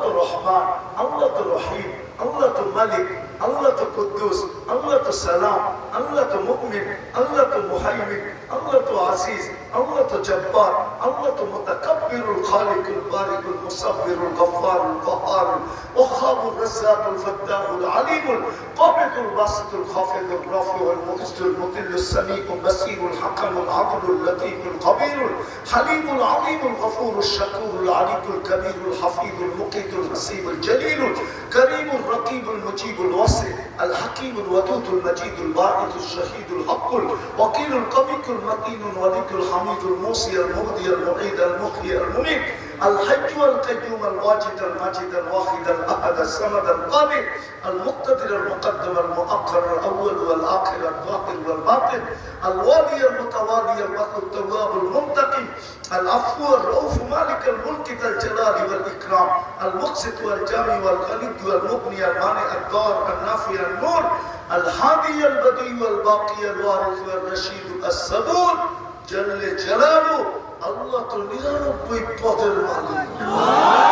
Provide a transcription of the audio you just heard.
তো রহমান, আল্লাহ তো রহিম, আল্লাহ তো মালিক, আল্লাহ তো কুদ্দুস, আল্লাহ তো সালাম, আল্লাহ তো মুমিন, আল্লাহ তো মুহাইমিন, আল্লাহ তো আজিজ, আল্লাহ তো জব্বার, আল্লাহ তো মুতাকাব্বিরুল খালিকুল বারিকুল মুসাব্বিরুল গফফারুল কাহ্হারুল ওয়াহ্হাবুর রাজ্জাকুল ফাত্তাহুল আলিমুল কাবিদুল বাসিতুল খাফিদুর রাফিউল মুইজ্জুল মুতিল্লুস সামিউল বাসীরুল হাকামুল আদলুল লতীফুল খবীরুল হালিমুল আযীমুল গফুরুশ শাকুরুল আলিকুল কবীরুল হাফিজুল মুকিতুল হাসিবুল জলিলুল করিমুর রকিবুল মুজিবুল ওয়াসি আল হাকিমুল ওয়াদুদুল মজিদুল বাঈসুশ শাহীদুল হকুল ওয়াকিলুল কবিকুল মাতিনুল ওয়ালিকুল হামিদুল মুসিয়াল মুহদিয়াল মুঈদ আল মুহইয়াল মুমীত الحج والقيوم الواجد الماجد الواحد الأحد الصمد القادر المقتدر المقدم المؤخر الأول والآخر الظاهر والباطن الوالي المتوالي الوقت التواب المنتقم العفو الرؤوف مالك الملك ذا الجلال والإكرام المقسط والجامع والغني والمغني المانع الضار النافع النور الهادي البديع والباقي الوارث والرشيد الصبور جل جلاله আল্লাহ তো 99 পদের মালিক।